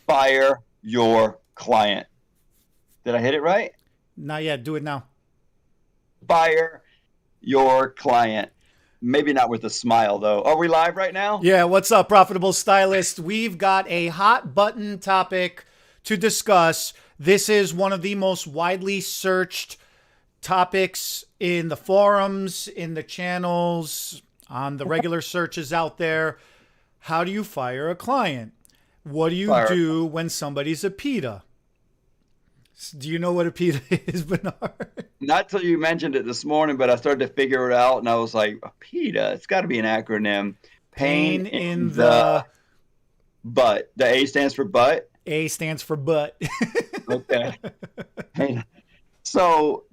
Fire your client. Did I hit it right? Not yet. Do it now. Fire your client. Maybe not with a smile, though. Are we live right now? Yeah, what's up, Profitable Stylist? We've got a hot button topic to discuss. This is one of the most widely searched topics in the forums, in the channels, on the regular searches out there. How do you fire a client? What do you Fire. do when somebody's a PITA? Do you know what a PITA is, Bernard? Not till you mentioned it this morning, but I started to figure it out, and I was like, PETA, it's got to be an acronym. Pain Pain in in the... the butt. The A stands for butt? A stands for butt. Okay. Pain. So,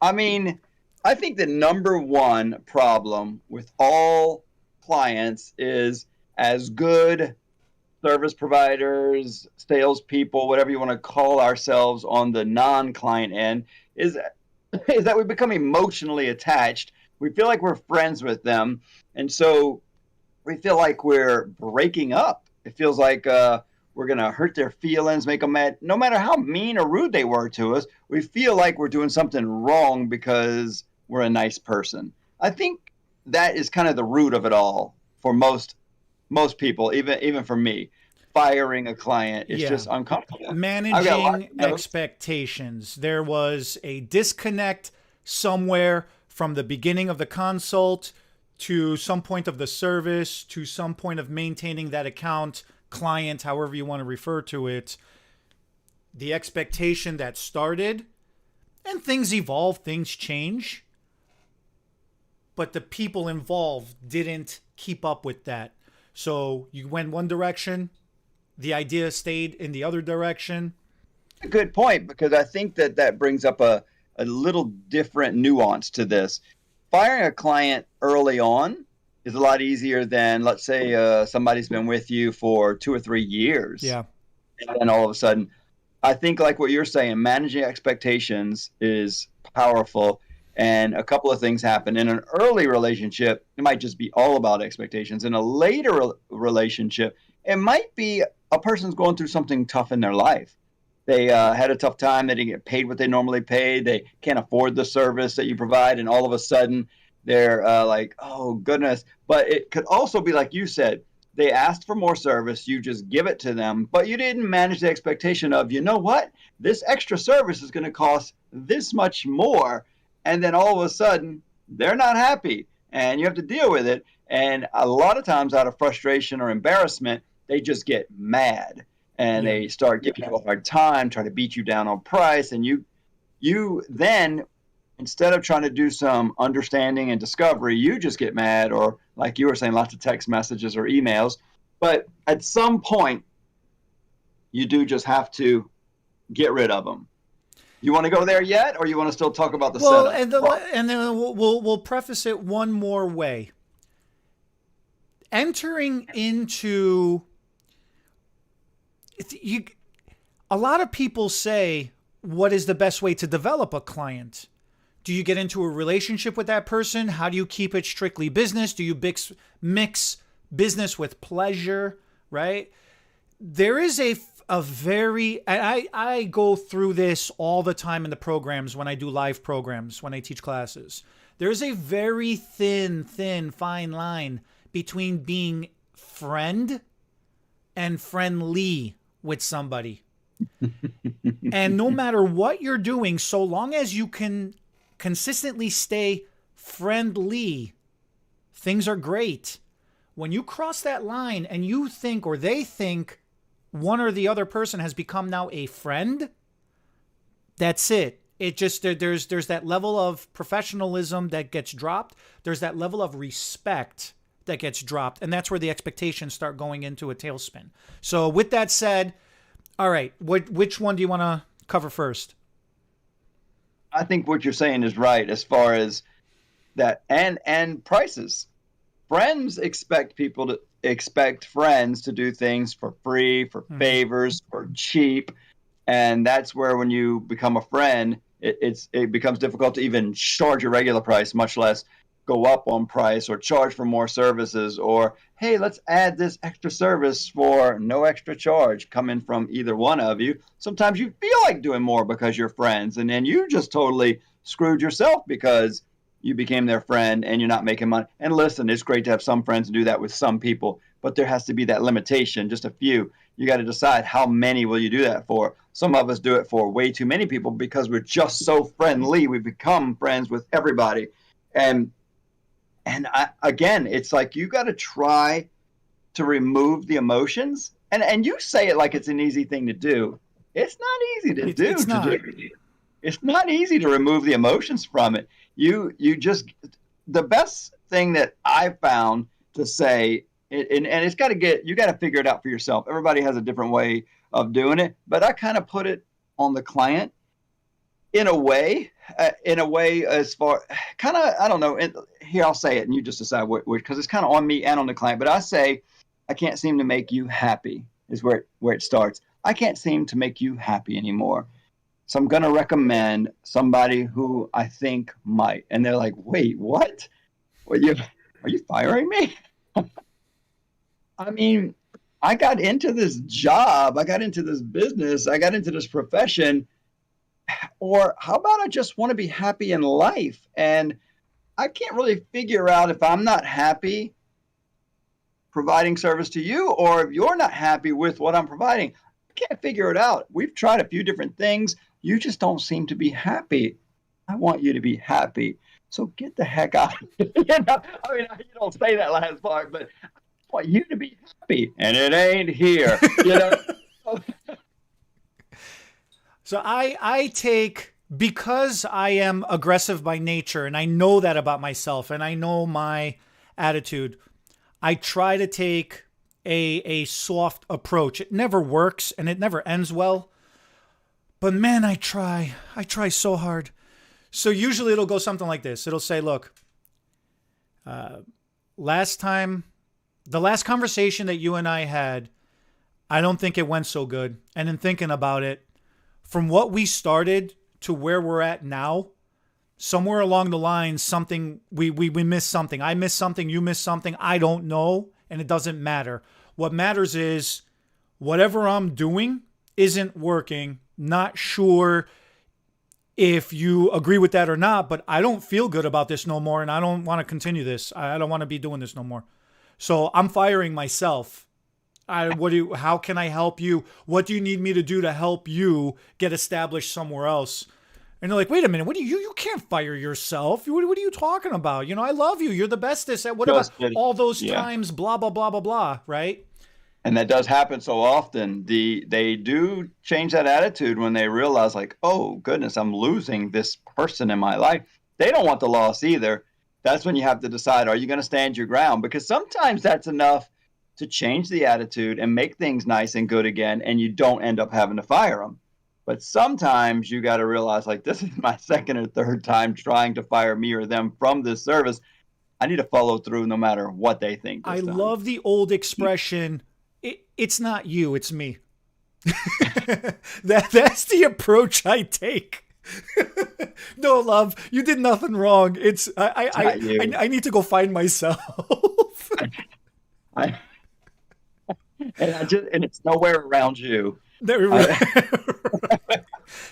I mean, I think the number one problem with all clients is as good service providers, salespeople, whatever you want to call ourselves on the non-client end, is that we become emotionally attached. We feel like we're friends with them, and so we feel like we're breaking up. It feels like we're going to hurt their feelings, make them mad. No matter how mean or rude they were to us, we feel like we're doing something wrong because we're a nice person. I think that is kind of the root of it all for most people, even for me. Firing a client is Yeah. just uncomfortable. I've got a lot Managing of notes. expectations. There was a disconnect somewhere from the beginning of the consult to some point of the service to some point of maintaining that account, client, however you want to refer to it. The expectation that started, and things evolve, things change, but the people involved didn't keep up with that. So you went one direction, the idea stayed in the other direction. A good point, because I think that brings up a little different nuance to this. Firing a client early on is a lot easier than, let's say, somebody's been with you for 2 or 3 years, Yeah. and then all of a sudden, I think like what you're saying, managing expectations is powerful. And a couple of things happen. In an early relationship, it might just be all about expectations. In a later relationship, it might be a person's going through something tough in their life. They had a tough time. They didn't get paid what they normally paid. They can't afford the service that you provide. And all of a sudden, they're like, oh, goodness. But it could also be like you said, they asked for more service. You just give it to them. But you didn't manage the expectation of, you know what? This extra service is going to cost this much more. And then all of a sudden, they're not happy. And you have to deal with it. And a lot of times, out of frustration or embarrassment, they just get mad and Yeah. they start giving you a hard time, try to beat you down on price. And you then, instead of trying to do some understanding and discovery, you just get mad, or like you were saying, lots of text messages or emails. But at some point, you do just have to get rid of them. You want to go there yet, or you want to still talk about the Well, setup? and then we'll preface it one more way. Entering into you, a lot of people say, what is the best way to develop a client? Do you get into a relationship with that person? How do you keep it strictly business? Do you mix business with pleasure, right? There is a very, I go through this all the time in the programs when I do live programs, when I teach classes. There's a very thin, fine line between being friend and friendly with somebody. And no matter what you're doing, so long as you can consistently stay friendly, things are great. When you cross that line and you think, or they think, one or the other person has become now a friend, that's it. It just, there's that level of professionalism that gets dropped. There's that level of respect that gets dropped. And that's where the expectations start going into a tailspin. So with that said, all right, which one do you want to cover first? I think what you're saying is right as far as that, and prices. Friends expect friends to do things for free, for favors, for cheap, and that's where when you become a friend, it becomes difficult to even charge a regular price, much less go up on price or charge for more services, or hey, let's add this extra service for no extra charge coming from either one of you. Sometimes you feel like doing more because you're friends, and then you just totally screwed yourself because you became their friend and you're not making money. And listen, it's great to have some friends and do that with some people, but there has to be that limitation, just a few. You got to decide how many will you do that for. Some of us do it for way too many people because we're just so friendly. We become friends with everybody. Again, it's like you got to try to remove the emotions. And you say it like it's an easy thing to do. It's not easy to do. It's not. It's not easy to remove the emotions from it. You just, the best thing that I found to say, and it's got to you got to figure it out for yourself. Everybody has a different way of doing it, but I kind of put it on the client in a way as far kind of, I don't know. Here, I'll say it and you just decide which, because it's kind of on me and on the client. But I say, I can't seem to make you happy is where it starts. I can't seem to make you happy anymore. So I'm going to recommend somebody who I think might. And they're like, wait, what? Are you firing me? I mean, I got into this job. I got into this business. I got into this profession. Or how about I just want to be happy in life? And I can't really figure out if I'm not happy providing service to you, or if you're not happy with what I'm providing. I can't figure it out. We've tried a few different things. You just don't seem to be happy. I want you to be happy. So get the heck out of here. You don't say that last part, but I want you to be happy. And it ain't here. So I take, because I am aggressive by nature, and I know that about myself, and I know my attitude, I try to take a soft approach. It never works, and it never ends well. But man, I try so hard. So usually it'll go something like this. It'll say, look, the last conversation that you and I had, I don't think it went so good. And in thinking about it, from what we started to where we're at now, somewhere along the line, we missed something. I missed something, you missed something. I don't know, and it doesn't matter. What matters is whatever I'm doing isn't working. Not sure if you agree with that or not, but I don't feel good about this no more, and I don't want to continue this. I don't want to be doing this no more. So I'm firing myself. How can I help you? What do you need me to do to help you get established somewhere else? And they're like, wait a minute, you can't fire yourself. What are you talking about? I love you. You're the bestest at what about all those times, blah, blah, blah, blah, blah, right? And that does happen so often. They do change that attitude when they realize, like, oh, goodness, I'm losing this person in my life. They don't want the loss either. That's when you have to decide, are you going to stand your ground? Because sometimes that's enough to change the attitude and make things nice and good again, and you don't end up having to fire them. But sometimes you got to realize, like, this is my second or third time trying to fire me or them from this service. I need to follow through no matter what they think. I love the old expression, it's not you, it's me. That's the approach I take. No, love, you did nothing wrong. I need to go find myself. And it's nowhere around you.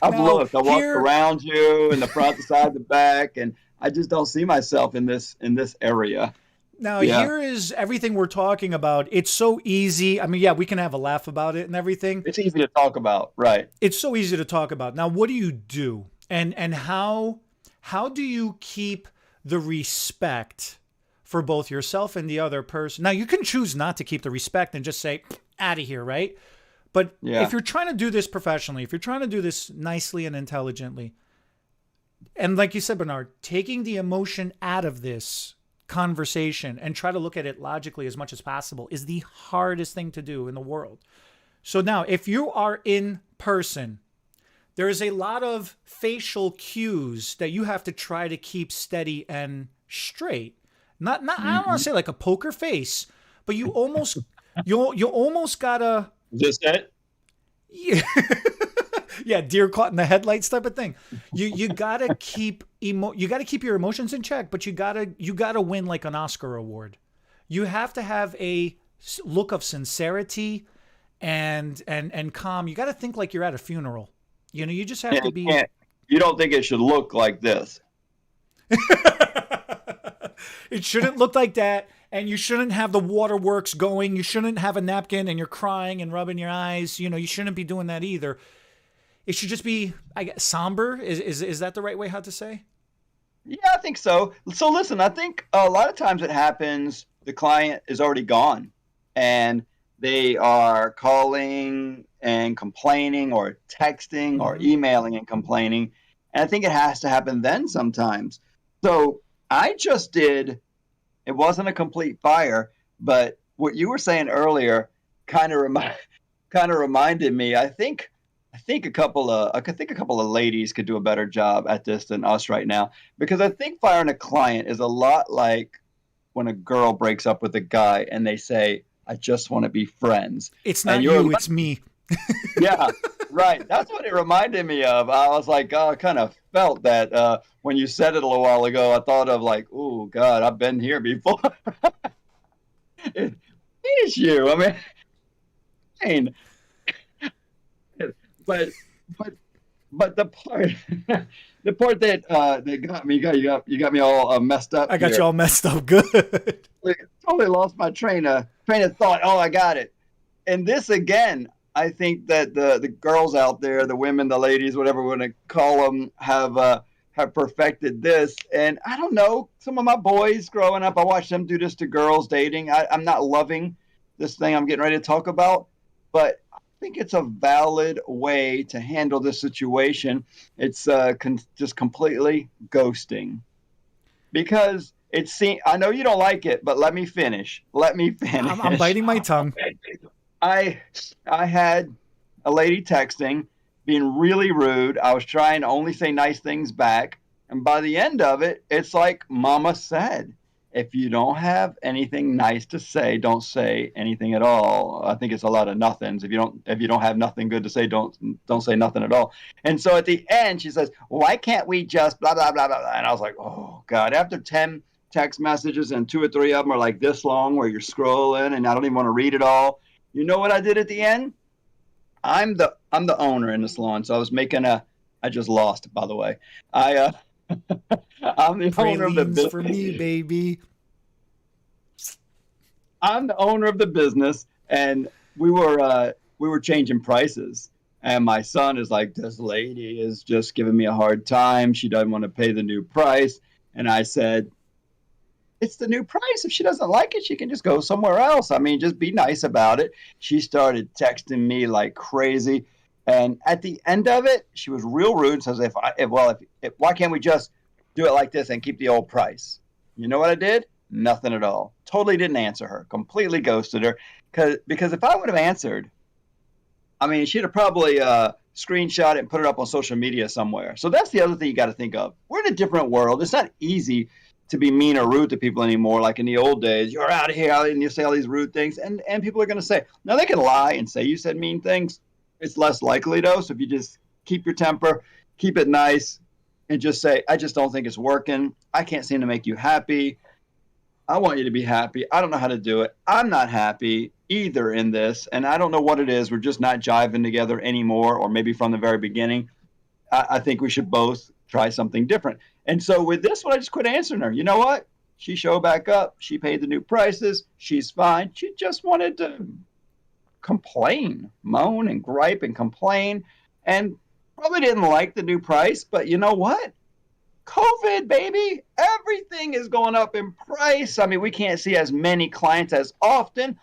I've looked. I walked around you in the front, the side, the back, and I just don't see myself in this area. Now, here is everything we're talking about. It's so easy. I mean, yeah, we can have a laugh about it and everything. It's easy to talk about, right? It's so easy to talk about. Now, what do you do? And how do you keep the respect for both yourself and the other person? Now, you can choose not to keep the respect and just say, out of here, right? But if you're trying to do this professionally, if you're trying to do this nicely and intelligently, and like you said, Bernard, taking the emotion out of this conversation and try to look at it logically as much as possible is the hardest thing to do in the world. So now, if you are in person, there is a lot of facial cues that you have to try to keep steady and straight. Not I don't want to say like a poker face, but you almost you almost gotta. Just it? Yeah. Yeah, deer caught in the headlights type of thing. You gotta keep your emotions in check, but you gotta win like an Oscar award. You have to have a look of sincerity and calm. You got to think like you're at a funeral. You just have to be. You don't think it should look like this? It shouldn't look like that, and you shouldn't have the waterworks going. You shouldn't have a napkin and you're crying and rubbing your eyes. You shouldn't be doing that either. It should just be, I guess, somber. Is that the right way how to say? Yeah, I think so. So listen, I think a lot of times it happens, the client is already gone and they are calling and complaining or texting or emailing and complaining. And I think it has to happen then sometimes. So I just did, it wasn't a complete fire, but what you were saying earlier kind of reminded me. I think a couple of ladies could do a better job at this than us right now, because I think firing a client is a lot like when a girl breaks up with a guy and they say, I just want to be friends. It's not you, it's me. Yeah, right. That's what it reminded me of. I was like, I kind of felt that when you said it a little while ago. I thought of like, oh, God, I've been here before. It is you. I mean, but the part that got me, you got me all messed up. I got you all messed up. Good. Totally lost my train of thought. Oh, I got it. And this again, I think that the girls out there, the women, the ladies, whatever we want to call them, have perfected this. And I don't know, some of my boys growing up, I watched them do this to girls dating. I'm not loving this thing I'm getting ready to talk about, but I think it's a valid way to handle this situation. It's just completely ghosting, because I know you don't like it, but let me finish. I'm biting my tongue. I had a lady texting, being really rude. I was trying to only say nice things back. And by the end of it, it's like Mama said, if you don't have anything nice to say, don't say anything at all. I think it's a lot of nothings. If you don't have nothing good to say, don't say nothing at all. And so at the end, she says, why can't we just blah, blah, blah, blah, blah. And I was like, oh, God, after 10 text messages and 2 or 3 of them are like this long where you're scrolling and I don't even want to read it all. You know what I did at the end? I'm the owner in the salon, so I was making I just lost, by the way. I'm the owner of the business. For me, baby. I'm the owner of the business, and we were changing prices. And my son is like, this lady is just giving me a hard time. She doesn't want to pay the new price. And I said, it's the new price. If she doesn't like it, she can just go somewhere else. I mean, just be nice about it. She started texting me like crazy. And at the end of it, she was real rude. Says, why can't we just do it like this and keep the old price? You know what I did? Nothing at all. Totally didn't answer her. Completely ghosted her. Because if I would have answered, I mean, she'd have probably screenshot it and put it up on social media somewhere. So that's the other thing you got to think of. We're in a different world. It's not easy to be mean or rude to people anymore. Like in the old days, you're out of here, and you say all these rude things, and people are going to say, now they can lie and say you said mean things. It's less likely though. So if you just keep your temper, keep it nice, and just say, I just don't think it's working. I can't seem to make you happy. I want you to be happy. I don't know how to do it. I'm not happy either in this, and I don't know what it is. We're just not jiving together anymore, or maybe from the very beginning. I think we should both try something different. And so with this one, I just quit answering her. You know what? She showed back up. She paid the new prices. She's fine. She just wanted to complain, moan and gripe and complain, and probably didn't like the new price. But you know what? COVID, baby. Everything is going up in price. I mean, we can't see as many clients as often.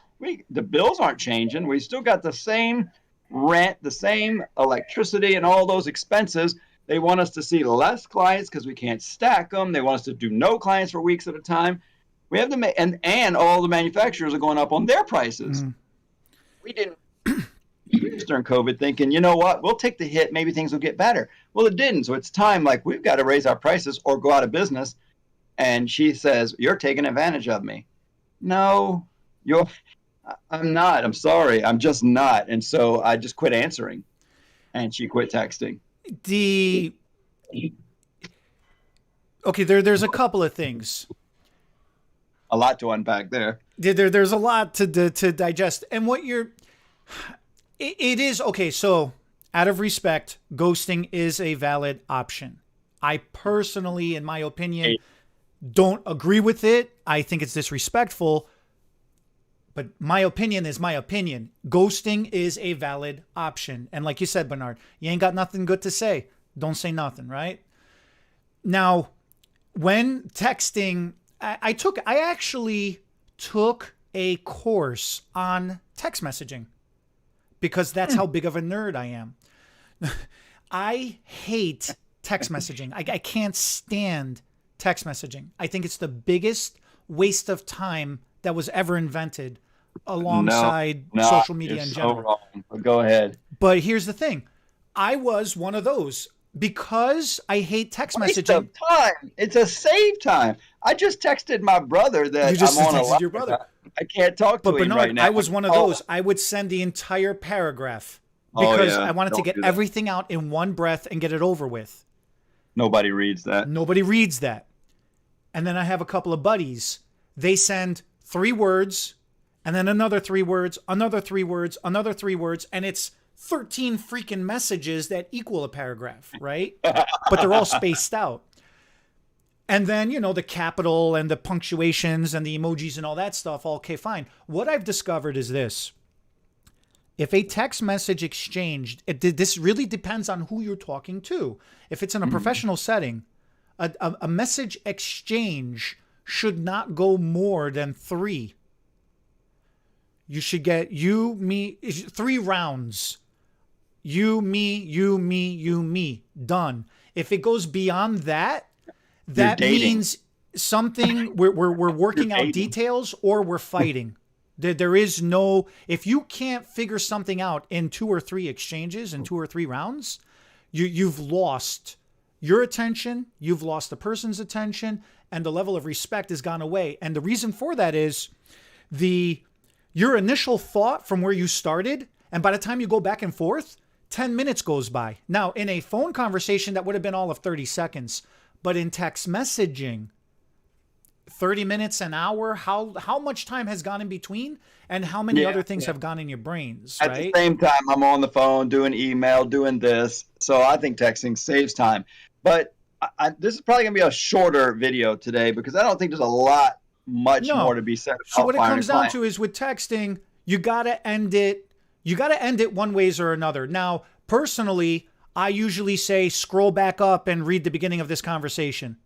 The bills aren't changing. We still got the same rent, the same electricity, and all those expenses. They want us to see less clients because we can't stack them. They want us to do no clients for weeks at a time. We have to and all the manufacturers are going up on their prices. We didn't during COVID thinking, you know what, we'll take the hit. Maybe things will get better. Well, it didn't. So it's time, like, we've got to raise our prices or go out of business. And she says, you're taking advantage of me. No, I'm not. I'm sorry. I'm just not. And so I just quit answering. And she quit texting. Okay, there's a couple of things. A lot to unpack there. There's a lot to digest. And it is, okay, so out of respect, ghosting is a valid option. I personally, in my opinion, don't agree with it. I think it's disrespectful. But my opinion is my opinion. Ghosting is a valid option. And like you said, Bernard, you ain't got nothing good to say. Don't say nothing, right? Now, when texting, I actually took a course on text messaging because that's how big of a nerd I am. I hate text messaging. I can't stand text messaging. I think it's the biggest waste of time that was ever invented alongside social media in general. So wrong. But go ahead. But here's the thing. I was one of those because I hate text messaging. Waste of time. It's a save time. I just texted my brother that you just I'm on texted your brother. I can't talk to him Bernard, right now. I was one of those. I would send the entire paragraph because I wanted to get everything out in one breath and get it over with. Nobody reads that. Nobody reads that. And then I have a couple of buddies. They send 3 words and then another 3 words, another 3 words, another 3 words, and it's 13 freaking messages that equal a paragraph, right? But they're all spaced out. And then, the capital and the punctuations and the emojis and all that stuff, okay, fine. What I've discovered is this. If a text message exchanged, this really depends on who you're talking to. If it's in a professional setting, a message exchange should not go more than 3. You should get you, me, 3 rounds. You, me, you, me, you, me. Done. If it goes beyond that, that means something we're working out details or we're fighting. There is no, if you can't figure something out in 2 or 3 exchanges and 2 or 3 rounds, you've lost your attention, you've lost the person's attention, and the level of respect has gone away. And the reason for that is your initial thought from where you started, and by the time you go back and forth, 10 minutes goes by. Now, in a phone conversation, that would have been all of 30 seconds. But in text messaging, 30 minutes, an hour, how much time has gone in between, and how many other things have gone in your brains, At the same time, I'm on the phone, doing email, doing this. So I think texting saves time. But this is probably going to be a shorter video today because I don't think there's much more to be said about So what it comes down to is with texting, you got to end it. You got to end it one ways or another. Now, personally, I usually say scroll back up and read the beginning of this conversation.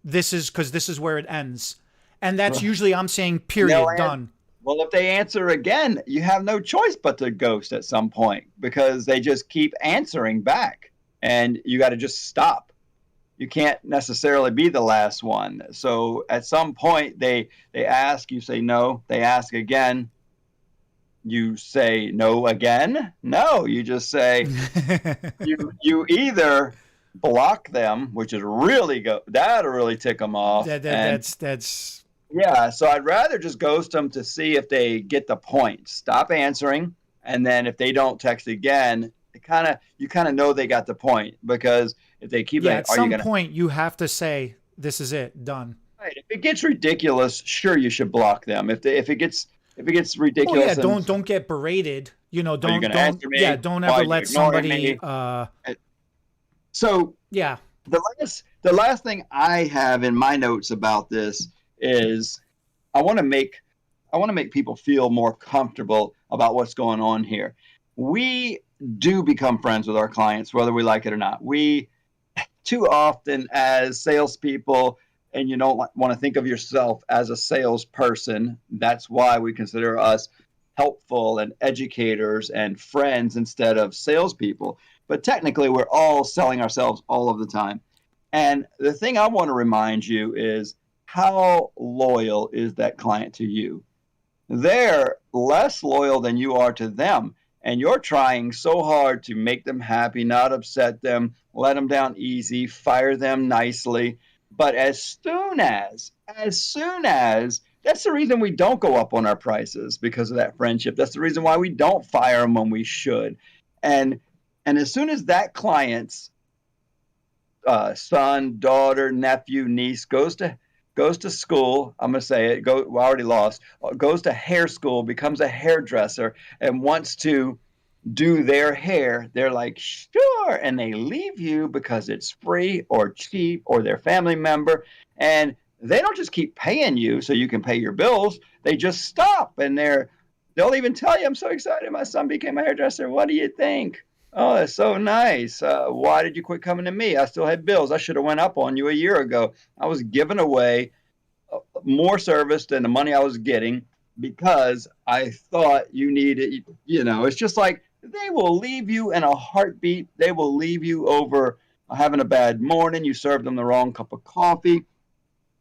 This is where it ends. And that's usually I'm saying period, done. Well, if they answer again, you have no choice but to ghost at some point because they just keep answering back and you got to just stop. You can't necessarily be the last one. So at some point they ask, you say no, they ask again. You say no again? No, you just say you either block them, which is that'll really tick them off. That's yeah. So I'd rather just ghost them to see if they get the point. Stop answering, and then if they don't text again, you kind of know they got the point because if they keep at some point you have to say this is it, done. Right. If it gets ridiculous, sure you should block them. If it gets ridiculous, don't get berated. Don't answer me? Don't ever let somebody. So yeah, the last thing I have in my notes about this is I want to make people feel more comfortable about what's going on here. We do become friends with our clients, whether we like it or not. We too often as salespeople. And you don't want to think of yourself as a salesperson. That's why we consider us helpful and educators and friends instead of salespeople. But technically, we're all selling ourselves all of the time. And the thing I want to remind you is how loyal is that client to you? They're less loyal than you are to them. And you're trying so hard to make them happy, not upset them, let them down easy, fire them nicely. But as soon as, that's the reason we don't go up on our prices because of that friendship. That's the reason why we don't fire them when we should. And And as soon as that client's son, daughter, nephew, niece goes to school, I'm gonna say it. I already lost. Goes to hair school, becomes a hairdresser, and wants to do their hair, they're like, sure, and they leave you because it's free or cheap or their family member, and they don't just keep paying you so you can pay your bills. They just stop, and they'll even tell you, I'm so excited, my son became a hairdresser. What do you think? Oh, that's so nice. Why did you quit coming to me? I still had bills. I should have went up on you a year ago. I was giving away more service than the money I was getting because I thought you needed, it's just like they will leave you in a heartbeat. They will leave you over having a bad morning. You served them the wrong cup of coffee.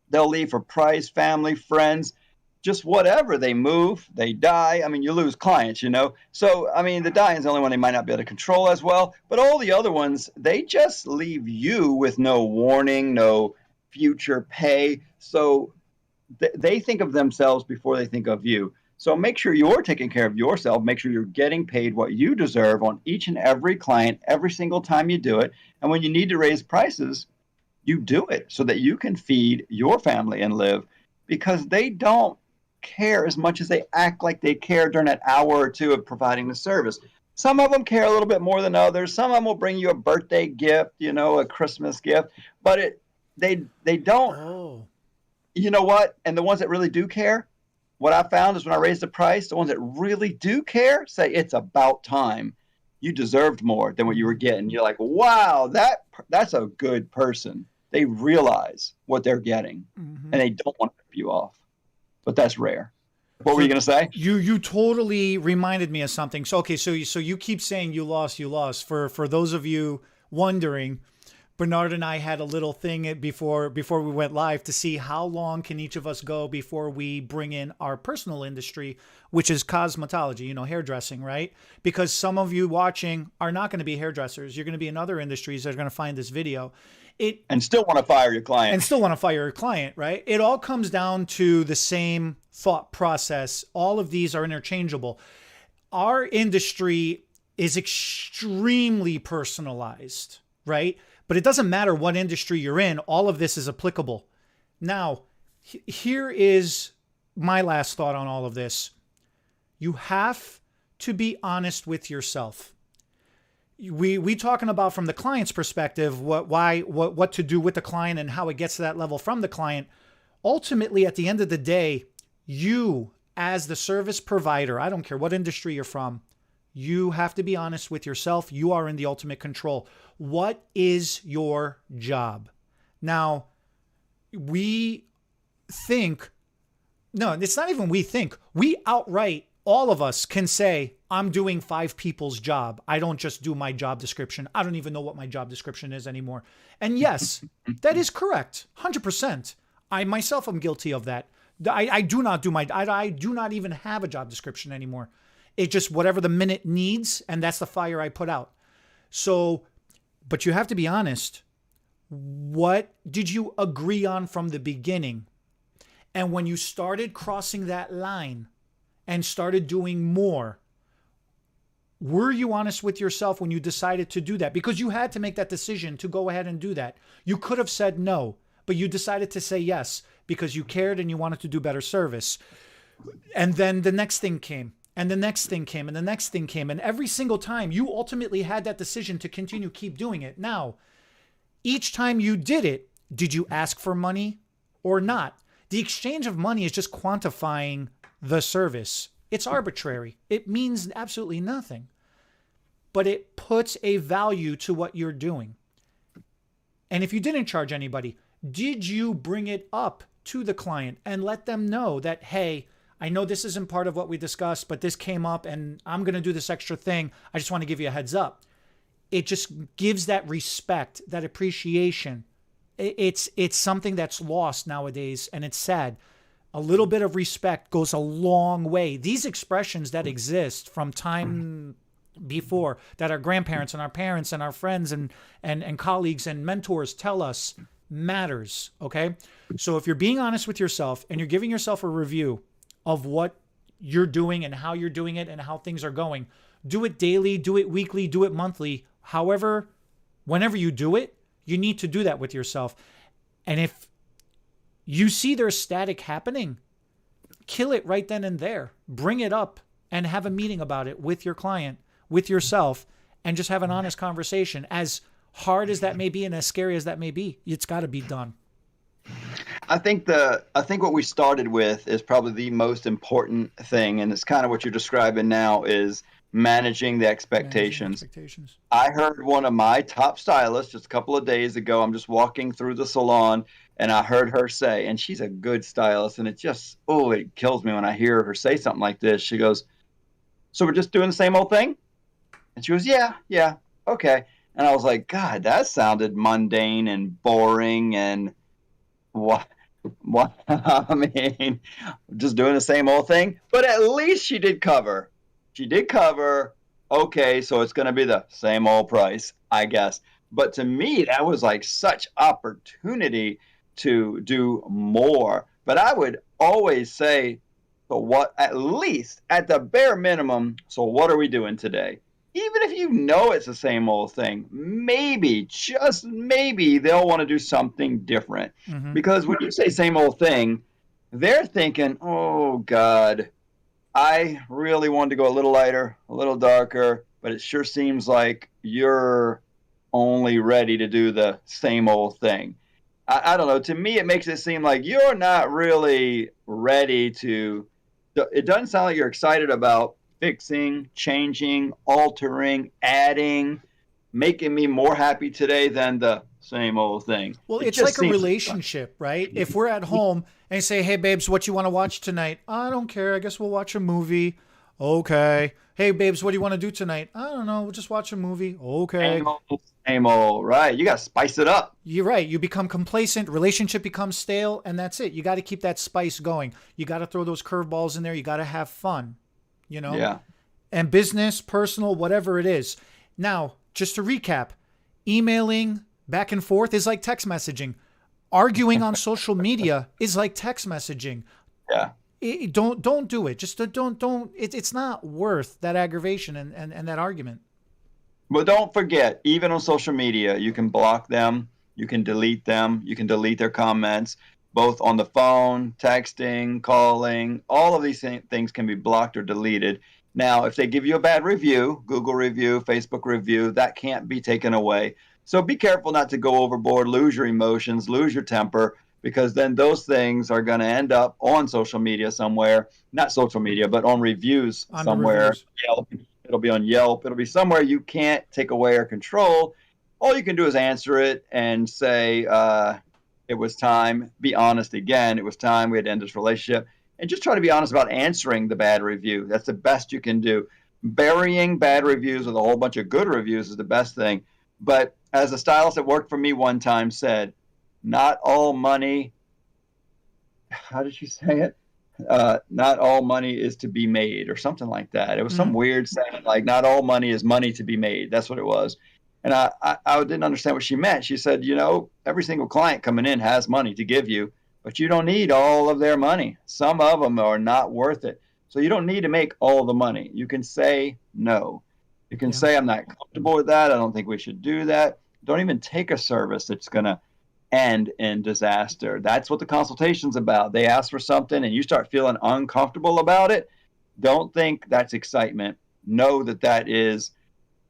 They'll leave for price, family, friends, just whatever. They move, they die. I mean, you lose clients, So, I mean, the dying is the only one they might not be able to control as well. But all the other ones, they just leave you with no warning, no future pay. So they think of themselves before they think of you. So make sure you're taking care of yourself. Make sure you're getting paid what you deserve on each and every client every single time you do it. And when you need to raise prices, you do it so that you can feed your family and live, because they don't care as much as they act like they care during that hour or two of providing the service. Some of them care a little bit more than others. Some of them will bring you a birthday gift, a Christmas gift, but they don't. Oh. You know what? And the ones that really do care, what I found is when I raise the price, the ones that really do care say it's about time. You deserved more than what you were getting. You're like, wow, that's a good person. They realize what they're getting, and they don't want to rip you off. But that's rare. What were you going to say? You totally reminded me of something. So okay, so you keep saying you lost. For those of you wondering, Bernard and I had a little thing before we went live to see how long can each of us go before we bring in our personal industry, which is cosmetology, hairdressing, right? Because some of you watching are not going to be hairdressers. You're going to be in other industries that are going to find this video. And still want to fire your client. Right? It all comes down to the same thought process. All of these are interchangeable. Our industry is extremely personalized, right? But it doesn't matter what industry you're in. All of this is applicable. Now, here is my last thought on all of this. You have to be honest with yourself. We talking about from the client's perspective, what to do with the client and how it gets to that level from the client. Ultimately, at the end of the day, you as the service provider, I don't care what industry you're from, you have to be honest with yourself. You are in the ultimate control. What is your job? Now, we think, no, it's not even we think. We outright, all of us can say, I'm doing 5 people's job. I don't just do my job description. I don't even know what my job description is anymore. And yes, that is correct. 100%. I myself am guilty of that. I do not even have a job description anymore. It's just whatever the minute needs, and that's the fire I put out. So, but you have to be honest. What did you agree on from the beginning? And when you started crossing that line and started doing more, were you honest with yourself when you decided to do that? Because you had to make that decision to go ahead and do that. You could have said no, but you decided to say yes because you cared and you wanted to do better service. And then the next thing came. And the next thing came, and the next thing came. And every single time, you ultimately had that decision to continue keep doing it. Now, each time you did it, did you ask for money or not? The exchange of money is just quantifying the service. It's arbitrary. It means absolutely nothing. But it puts a value to what you're doing. And if you didn't charge anybody, did you bring it up to the client and let them know that, hey, I know this isn't part of what we discussed, but this came up and I'm going to do this extra thing. I just want to give you a heads up. It just gives that respect, that appreciation. It's something that's lost nowadays, and it's sad. A little bit of respect goes a long way. These expressions that exist from time before, that our grandparents and our parents and our friends and colleagues and mentors tell us matters, okay? So if you're being honest with yourself and you're giving yourself a review of what you're doing and how you're doing it and how things are going, do it daily, do it weekly, do it monthly. However, whenever you do it, you need to do that with yourself. And if you see there's static happening, kill it right then and there. Bring it up and have a meeting about it with your client, with yourself, and just have an honest conversation. As hard as that may be and as scary as that may be, it's got to be done. I think what we started with is probably the most important thing, and it's kind of what you're describing now, is managing the expectations. I heard one of my top stylists just a couple of days ago. I'm just walking through the salon, and I heard her say, and she's a good stylist, and it just, it kills me when I hear her say something like this. She goes, "So we're just doing the same old thing?" And she goes, yeah, okay. And I was like, God, that sounded mundane and boring, and what? I mean, just doing the same old thing. But at least she did cover. Okay, so it's going to be the same old price, I guess. But to me, that was like such opportunity to do more. But I would always say, so what, at least at the bare minimum, so what are we doing today? Even if you know it's the same old thing, maybe, just maybe, they'll want to do something different. Mm-hmm. Because when you say same old thing, they're thinking, oh, God, I really wanted to go a little lighter, a little darker, but it sure seems like you're only ready to do the same old thing. I don't know. To me, it makes it seem like you're not really ready to. It doesn't sound like you're excited about fixing, changing, altering, adding, making me more happy today than the same old thing. Well, it's like a relationship, right? If we're at home and you say, "Hey, babes, what you want to watch tonight?" "I don't care. I guess we'll watch a movie." "Okay." "Hey, babes, what do you want to do tonight?" "I don't know. We'll just watch a movie." "Okay." Same old, right? You got to spice it up. You're right. You become complacent. Relationship becomes stale, and that's it. You got to keep that spice going. You got to throw those curveballs in there. You got to have fun. Yeah. And business, personal, whatever it is. Now, just to recap, emailing back and forth is like text messaging. Arguing on social media is like text messaging. Yeah. Don't do it. Just don't. It's not worth that aggravation and that argument. But don't forget, even on social media, you can block them. You can delete them. You can delete their comments, both on the phone, texting, calling. All of these things can be blocked or deleted. Now, if they give you a bad review, Google review, Facebook review, that can't be taken away. So be careful not to go overboard, lose your emotions, lose your temper, because then those things are going to end up on social media somewhere. Not social media, but on reviews somewhere. Yelp. It'll be on Yelp. It'll be somewhere you can't take away or control. All you can do is answer it and say, it was time. Be honest again. It was time. We had to end this relationship. And just try to be honest about answering the bad review. That's the best you can do. Burying bad reviews with a whole bunch of good reviews is the best thing. But as a stylist that worked for me one time said, not all money, how did she say it? Not all money is to be made, or something like that. It was some weird saying, like, not all money is money to be made. That's what it was. And I didn't understand what she meant. She said, every single client coming in has money to give you, but you don't need all of their money. Some of them are not worth it. So you don't need to make all the money. You can say no. You can say, I'm not comfortable with that. I don't think we should do that. Don't even take a service that's going to end in disaster. That's what the consultation's about. They ask for something and you start feeling uncomfortable about it. Don't think that's excitement. Know that is,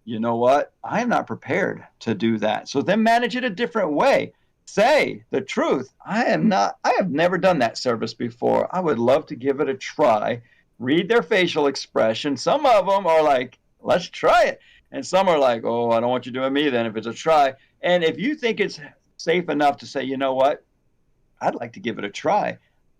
you know what? I am not prepared to do that. So then manage it a different way. Say the truth. I have never done that service before. I would love to give it a try. Read their facial expression. Some of them are like, let's try it. And some are like, oh, I don't want you doing me then if it's a try. And if you think it's safe enough to say, you know what, I'd like to give it a try.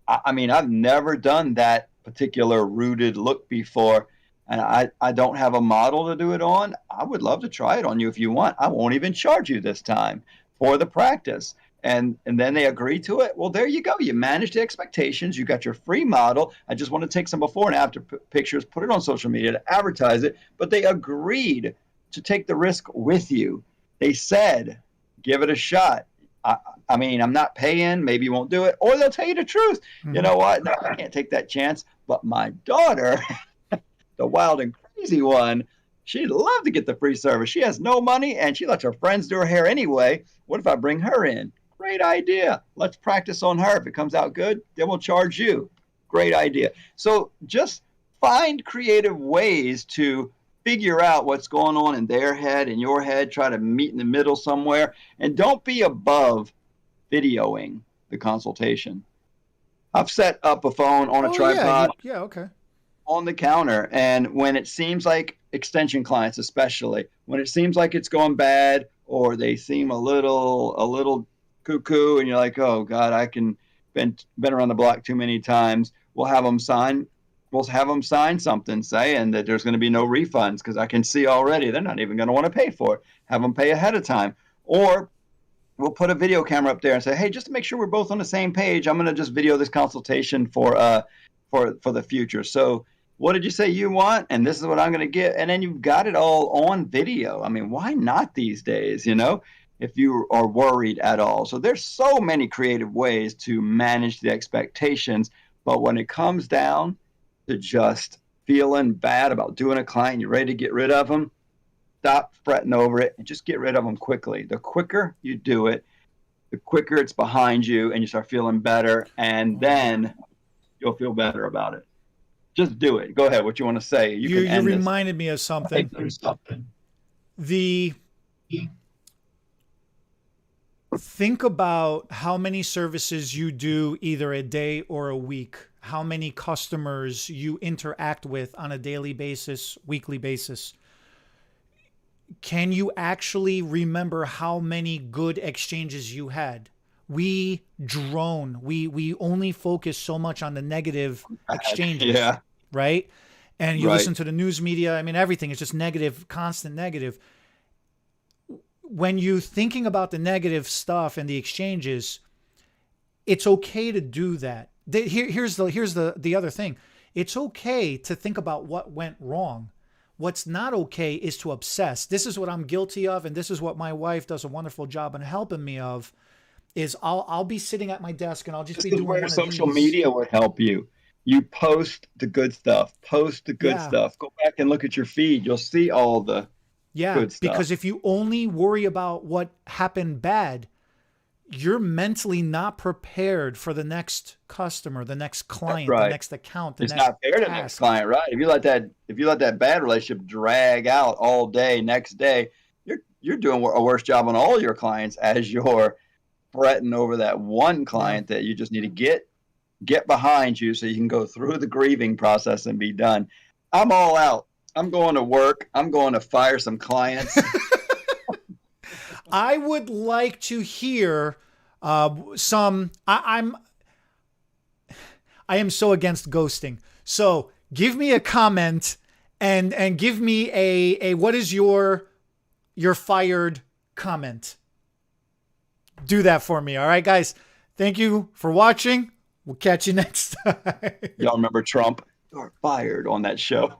I mean, I've never done that particular rooted look before, and I don't have a model to do it on. I would love to try it on you if you want. I won't even charge you this time for the practice. And then they agree to it. Well, there you go. You managed the expectations. You got your free model. I just want to take some before and after pictures, put it on social media to advertise it. But they agreed to take the risk with you. They said, give it a shot. I mean, I'm not paying. Maybe you won't do it. Or they'll tell you the truth. Mm-hmm. You know what? No, I can't take that chance. But my daughter, the wild and crazy one, She'd love to get the free service. She has no money and she lets her friends do her hair anyway. What if I bring her in? Great idea. Let's practice on her. If it comes out good, then we'll charge you. Great idea. So just find creative ways to figure out what's going on in their head and your head. Try to meet in the middle somewhere. And don't be above videoing the consultation. I've set up a phone on a tripod. Yeah, okay. On the counter, and when it seems like extension clients, especially when it seems like it's going bad or they seem a little cuckoo, and you're like, oh God, I can been around the block too many times. We'll have them sign something saying that there's going to be no refunds, because I can see already they're not even going to want to pay for it. Have them pay ahead of time. Or we'll put a video camera up there and say, hey, just to make sure we're both on the same page, I'm going to just video this consultation for the future. So what did you say you want? And this is what I'm going to get. And then you've got it all on video. I mean, why not these days, if you are worried at all? So there's so many creative ways to manage the expectations. But when it comes down to just feeling bad about doing a client, you're ready to get rid of them, stop fretting over it and just get rid of them quickly. The quicker you do it, the quicker it's behind you and you start feeling better. And then you'll feel better about it. Just do it. Go ahead. What you want to say? You reminded me of something. Think about how many services you do either a day or a week, how many customers you interact with on a daily basis, weekly basis. Can you actually remember how many good exchanges you had? We drone. We only focus so much on the negative exchanges. Yeah. Right? And you listen to the news media. I mean, everything is just negative, constant negative. When you're thinking about the negative stuff and the exchanges, it's okay to do that. Here's the other thing. It's okay to think about what went wrong. What's not okay is to obsess. This is what I'm guilty of, and this is what my wife does a wonderful job in helping me of. Is I'll be sitting at my desk and I'll just be doing where social media would help you. You post the good stuff. Post the good stuff. Go back and look at your feed. You'll see all the good stuff. Because if you only worry about what happened bad, you're mentally not prepared for the next customer, the next client, the next account. It's not fair to the next client, right? If you let that bad relationship drag out all day, next day, you're doing a worse job on all your clients as you're fretting over that one client that you just need to get behind you so you can go through the grieving process and be done. I'm all out. I'm going to work. I'm going to fire some clients. I would like to hear some. I am so against ghosting. So give me a comment and give me a what is your fired comment. Do that for me. All right, guys. Thank you for watching. We'll catch you next time. Y'all remember Trump? You're fired on that show.